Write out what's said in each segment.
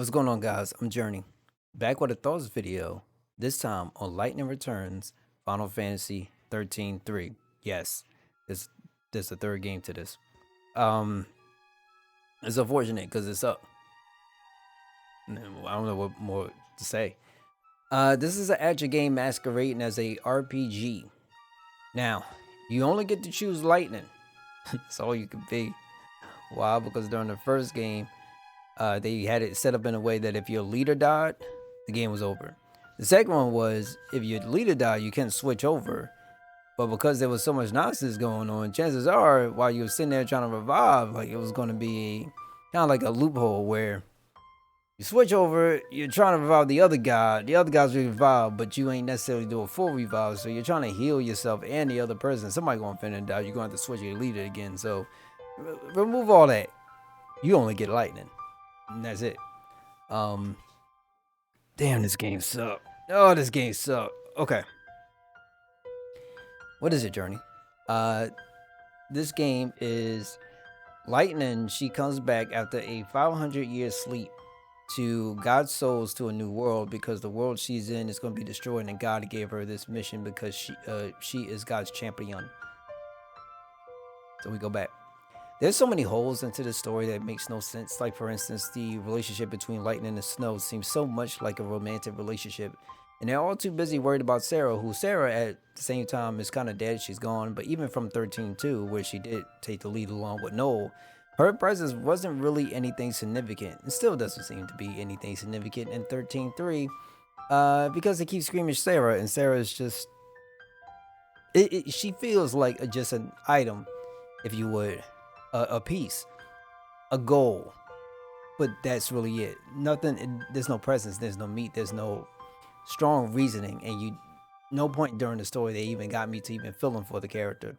What's going on, guys? I'm Journey, back with a thoughts video, this time on Lightning Returns Final Fantasy 13-3. Yes, this there's the third game to this. Um, it's unfortunate because it's up. I don't know what more to say. This is an action game masquerading as a RPG. Now, you only get to choose Lightning. That's all you can be. Why? Because during the first game, they had it set up in a way that if your leader died, the game was over. The second one was if your leader died, you can't switch over. But because there was so much nonsense going on, chances are while you were sitting there trying to revive, like it was going to be kind of like a loophole where you switch over, you're trying to revive the other guy, the other guy's revived, but you ain't necessarily do a full revive, so you're trying to heal yourself and the other person. Somebody going to finish die, you're going to have to switch your leader again. So remove all that. You only get lightning. And that's it. Um, Damn, this game sucked. Oh, this game sucked. Okay. What is it, Journey? Uh, this game is Lightning. She comes back after a 500-year sleep to guide souls to a new world because the world she's in is going to be destroyed, and God gave her this mission because she is God's champion. So we go back. There's so many holes into the story that makes no sense. Like, for instance, the relationship between Lightning and Snow seems so much like a romantic relationship. And they're all too busy worried about Sarah, who Sarah at the same time is kind of dead. She's gone. But even from 13-2, where she did take the lead along with Noel, her presence wasn't really anything significant. It still doesn't seem to be anything significant in 13-3 because they keep screaming Sarah, and Sarah is just... she feels like just an item, if you would. A piece, a goal, but that's really it. Nothing. There's no presence. There's no meat. There's no strong reasoning, and no point during the story they even got me to even feeling for the character.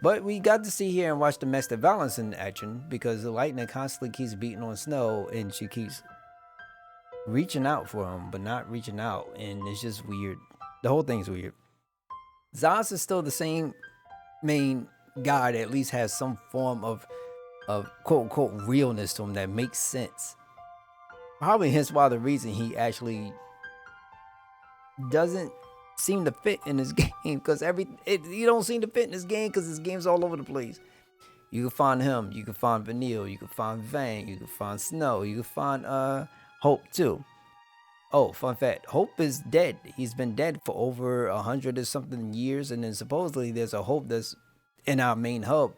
But we got to see here and watch domestic violence in action because the Lightning constantly keeps beating on Snow, and she keeps reaching out for him, but not reaching out, and it's just weird. The whole thing's weird. Zaz is still the same main guy that at least has some form of quote unquote realness to him that makes sense. Probably hence why the reason he actually doesn't seem to fit in this game because you don't seem to fit in this game because this game's all over the place. You can find him, you can find Vanille, you can find Vang, you can find Snow, you can find Hope too. Oh, fun fact, Hope is dead. He's been dead for over 100 or something years, and then supposedly there's a Hope that's in our main hub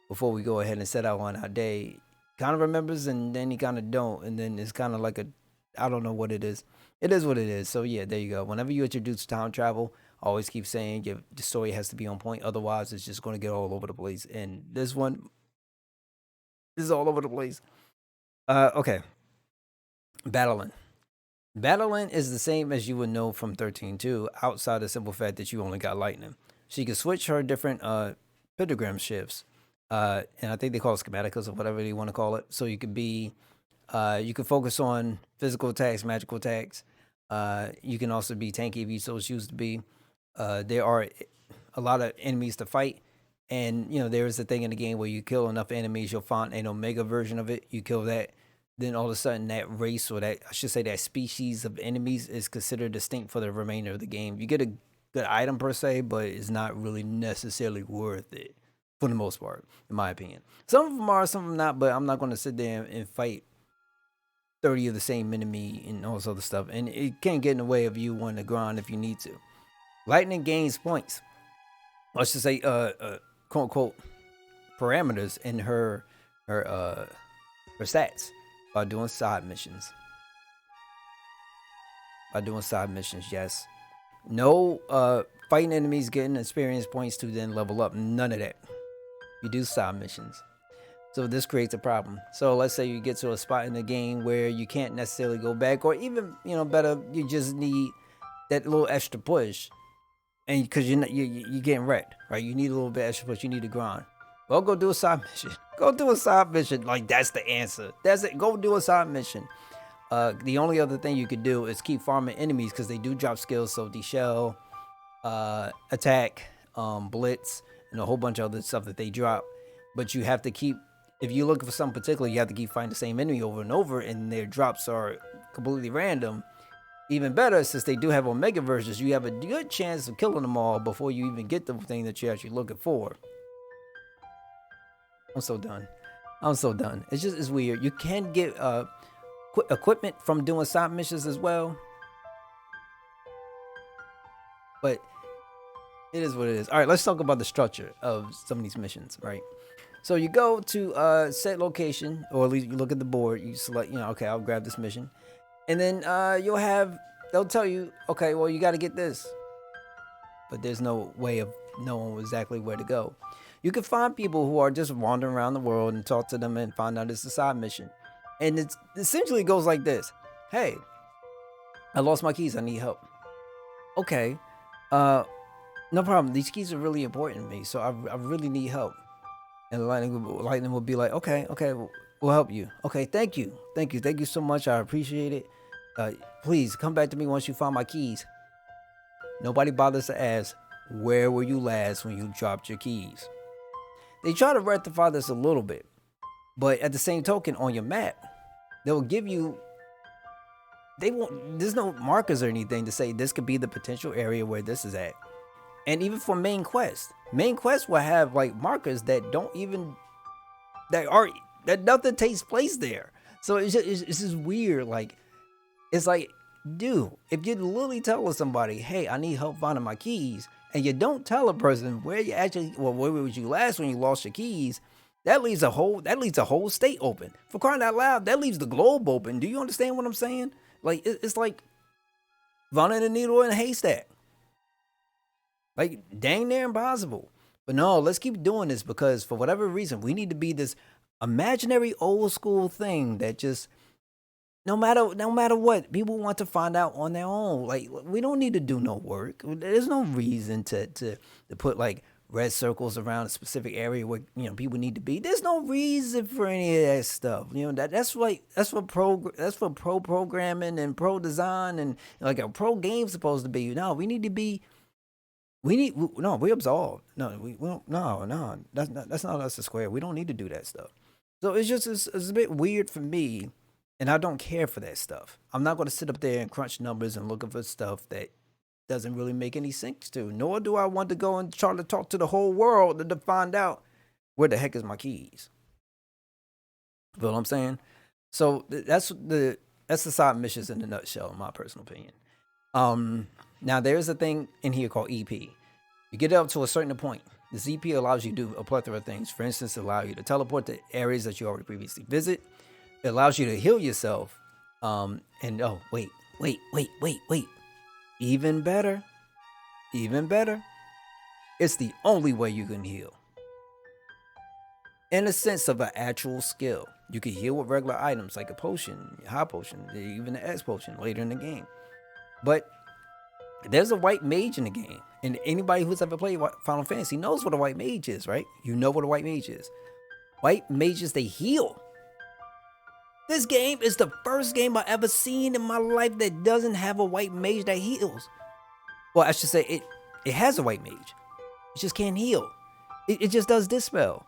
before we go ahead and set out on our day. Kind of remembers and then he kind of don't, and then it's kind of like I don't know what it is. It is what it is. So yeah, there you go. Whenever you introduce time travel, always keep saying the story has to be on point, otherwise it's just going to get all over the place, and this one is all over the place. Okay. Battling is the same as you would know from 13-2, outside the simple fact that you only got lightning. She can switch her different pentagram shifts, and I think they call it schematicas or whatever you want to call it. So you could you can focus on physical attacks, magical attacks. You can also be tanky if you so choose to be. There are a lot of enemies to fight, and there is a thing in the game where you kill enough enemies, you'll find an omega version of it. You kill that, then all of a sudden that race, or that I should say that species of enemies, is considered distinct for the remainder of the game. You get a good item per se, but it's not really necessarily worth it for the most part, in my opinion. Some of them are, some of them not, but I'm not going to sit there and fight 30 of the same enemy and all this other stuff. And it can't get in the way of you wanting to grind if you need to. Lightning gains points. I should say, quote unquote, parameters in her stats by doing side missions. Yes. No fighting enemies getting experience points to then level up. None of that. You do side missions. So this creates a problem. So let's say you get to a spot in the game where you can't necessarily go back, or even better, you just need that little extra push, and because you're getting wrecked, right? You need a little bit extra push. You need to grind. Well, go do a side mission. Go do a side mission. Like, that's the answer. That's it. Go do a side mission. The only other thing you could do is keep farming enemies because they do drop skills. So D-Shell, attack, blitz, and a whole bunch of other stuff that they drop. But you have to keep if you're looking for something particular, you have to keep fighting the same enemy over and over, and their drops are completely random. Even better, since they do have Omega versions, you have a good chance of killing them all before you even get the thing that you're actually looking for. I'm so done. I'm so done. It's weird. You can get equipment from doing side missions as well, but it is what it is. All right, let's talk about the structure of some of these missions, right? So you go to a set location, or at least you look at the board, you select, okay, I'll grab this mission. And then they'll tell you, okay, well, you got to get this. But there's no way of knowing exactly where to go. You can find people who are just wandering around the world and talk to them and find out it's a side mission. And it essentially goes like this. Hey, I lost my keys. I need help. Okay, no problem. These keys are really important to me, so I really need help. And Lightning will be like, okay, we'll help you. Okay, thank you so much. I appreciate it. Please come back to me once you find my keys. Nobody bothers to ask, where were you last when you dropped your keys? They try to rectify this a little bit, but at the same token, on your map, they'll give you, there's no markers or anything to say this could be the potential area where this is at. And even for main quest will have like markers that that nothing takes place there. So it's just weird. Like, it's like, dude, if you literally tell somebody, hey, I need help finding my keys, and you don't tell a person where was you last when you lost your keys, that leaves a whole state open. For crying out loud, that leaves the globe open. Do you understand what I'm saying? Like, it's like finding a needle in a haystack. Like, dang near impossible. But no, let's keep doing this, because for whatever reason, we need to be this imaginary old school thing that just, no matter what, people want to find out on their own. Like, we don't need to do no work. There's no reason to put like red circles around a specific area where people need to be. There's no reason for any of that stuff. That's for pro programming and pro design and like a pro game supposed to be. No, we need to be. We're absolved. That's not us to square. We don't need to do that stuff. So it's a bit weird for me, and I don't care for that stuff. I'm not going to sit up there and crunch numbers and looking for stuff that doesn't really make any sense to. Nor do I want to go and try to talk to the whole world to find out where the heck is my keys. You know what I'm saying? So that's the side missions in a nutshell, in my personal opinion. Now, there's a thing in here called EP. You get up to a certain point. This EP allows you to do a plethora of things. For instance, it allows you to teleport to areas that you already previously visit. It allows you to heal yourself. Wait. Even better. It's the only way you can heal. In a sense of an actual skill. You can heal with regular items like a potion, a high potion, even an X potion later in the game. But there's a white mage in the game, and anybody who's ever played Final Fantasy knows what a white mage is, right? You know what a white mage is. White mages, they heal. This game is the first game I ever seen in my life that doesn't have a white mage that heals. Well, I should say it has a white mage. It just can't heal. It just does dispel.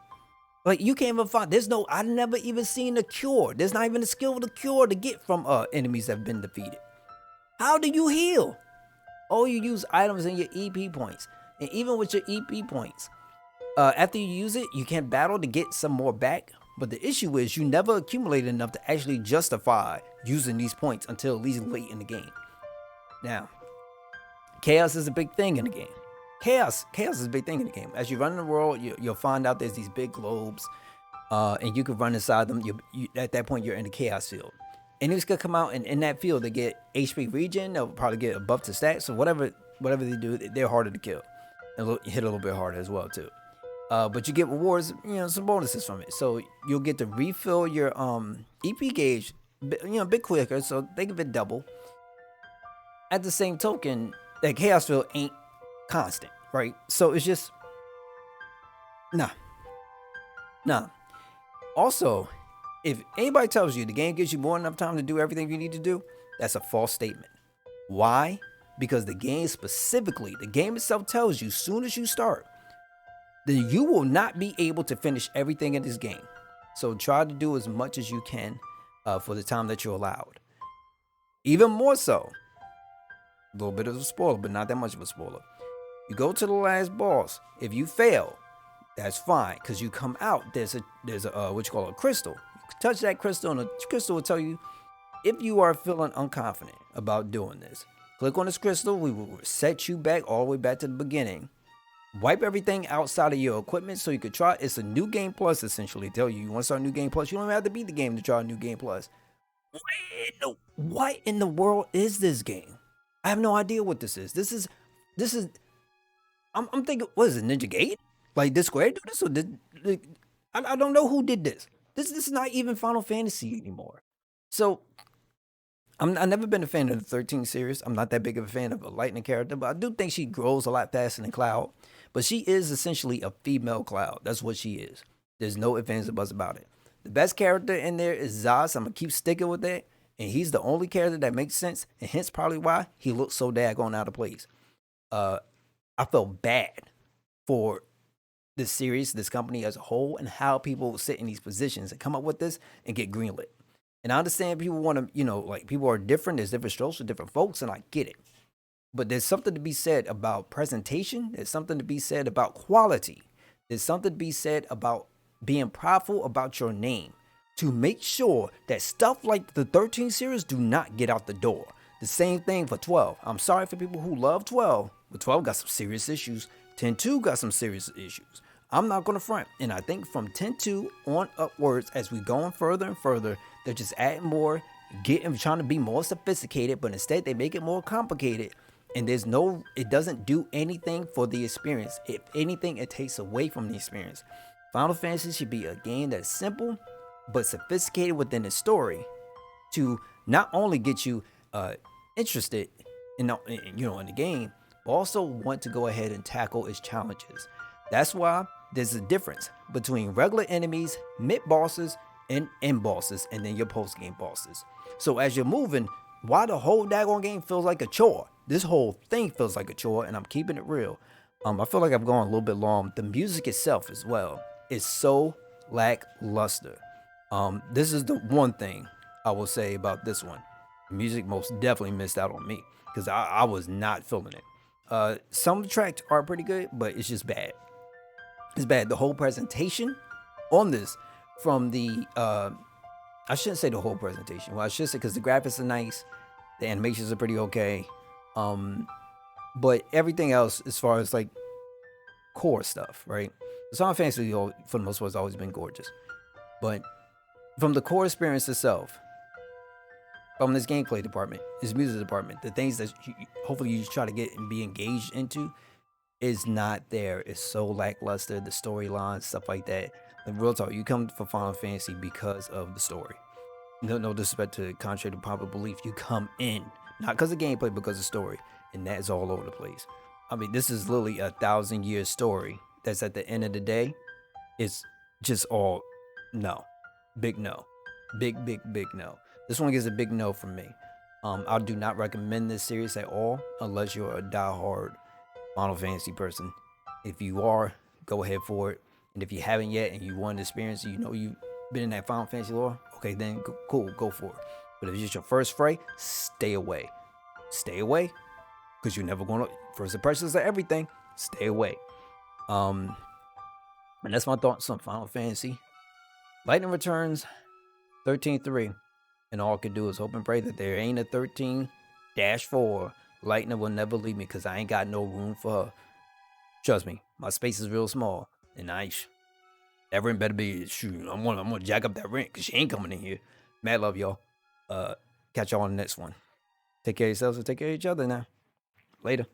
Like, you can't even find, I've never even seen a cure. There's not even a skill with a cure to get from enemies that have been defeated. How do you heal? Oh, you use items in your EP points. And even with your EP points, after you use it, you can battle to get some more back. But the issue is you never accumulate enough to actually justify using these points until at least late in the game. Now, chaos is a big thing in the game. Chaos is a big thing in the game. As you run in the world, you'll find out there's these big globes, and you can run inside them. At that point, you're in the chaos field. Enemies could come out, and in that field, they get HP regen. They'll probably get a buff to stats. So whatever they do, they're harder to kill. And hit a little bit harder as well, too. But you get rewards, some bonuses from it. So you'll get to refill your EP gauge, a bit quicker. So think of it double. At the same token, that chaos field ain't constant, right? So it's just, nah. Also, if anybody tells you the game gives you more than enough time to do everything you need to do, that's a false statement. Why? Because the game itself tells you, soon as you start, then you will not be able to finish everything in this game. So try to do as much as you can for the time that you're allowed. Even more so, a little bit of a spoiler, but not that much of a spoiler. You go to the last boss. If you fail, that's fine, because you come out. There's a what you call a crystal. You touch that crystal, and the crystal will tell you if you are feeling unconfident about doing this. Click on this crystal. We will set you back all the way back to the beginning. Wipe everything outside of your equipment so you could try. It's a new game plus, essentially. Tell you want to start a new game plus. You don't even have to beat the game to try a new game plus. What in the world is this game? I have no idea what this is. This is. I'm thinking, what is it, Ninja Gate? Like, did Square do this, or I don't know who did this. This is not even Final Fantasy anymore. So I've never been a fan of the 13 series. I'm not that big of a fan of a Lightning character, but I do think she grows a lot faster than Cloud. But she is essentially a female Cloud. That's what she is. There's no ifs, ands, or buts about it. The best character in there is Zaz. I'm going to keep sticking with that. And he's the only character that makes sense. And hence probably why he looks so daggone out of place. I felt bad for this series, this company as a whole, and how people sit in these positions and come up with this and get greenlit. And I understand people want to, like, people are different. There's different strokes for different folks, and I get it. But there's something to be said about presentation. There's something to be said about quality. There's something to be said about being prideful about your name to make sure that stuff like the 13 series do not get out the door. The same thing for 12. I'm sorry for people who love 12, but 12 got some serious issues. 10-2 got some serious issues. I'm not going to front. And I think from 10-2 on upwards, as we go on further and further, they're just adding more, trying to be more sophisticated, but instead they make it more complicated. And it doesn't do anything for the experience. If anything, it takes away from the experience. Final Fantasy should be a game that's simple, but sophisticated within the story to not only get you interested in the game, but also want to go ahead and tackle its challenges. That's why there's a difference between regular enemies, mid bosses, and end bosses, and then your post game bosses. So as you're moving, why the whole daggone game feels like a chore? This whole thing feels like a chore, and I'm keeping it real. I feel like I've gone a little bit long. The music itself as well is so lackluster. This is the one thing I will say about this one. The music most definitely missed out on me because I was not feeling it. Some of the tracks are pretty good, but it's just bad. It's bad. The whole presentation on this from the I shouldn't say the whole presentation. Well, I should say because the graphics are nice, the animations are pretty okay. But everything else, as far as like core stuff, right? The Final Fantasy, for the most part, has always been gorgeous. But from the core experience itself, from this gameplay department, this music department, the things that hopefully you try to get and be engaged into is not there. It's so lackluster. The storyline, stuff like that. Like, real talk, you come for Final Fantasy because of the story. No disrespect to contrary to popular belief. You come in not because of gameplay, because of story, and that's all over the place. I mean, this is literally a 1,000-year story. That's at the end of the day, it's just all no, big no, big no. This one gets a big no from me. I do not recommend this series at all unless you're a diehard Final Fantasy person. If you are, go ahead for it. And if you haven't yet and you want to experience, you've been in that Final Fantasy lore, okay, then cool, go for it. But if it's just your first fray, stay away. Stay away, because you're never going to, first impressions are everything. Stay away. And that's my thoughts on Final Fantasy. Lightning Returns 13-3. And all I can do is hope and pray that there ain't a 13-4. Lightning will never leave me because I ain't got no room for her. Trust me, my space is real small. And that rent better be, shoot, I'm gonna jack up that rent because she ain't coming in here. Mad love, y'all. Catch y'all on the next one. Take care of yourselves and take care of each other now. Later.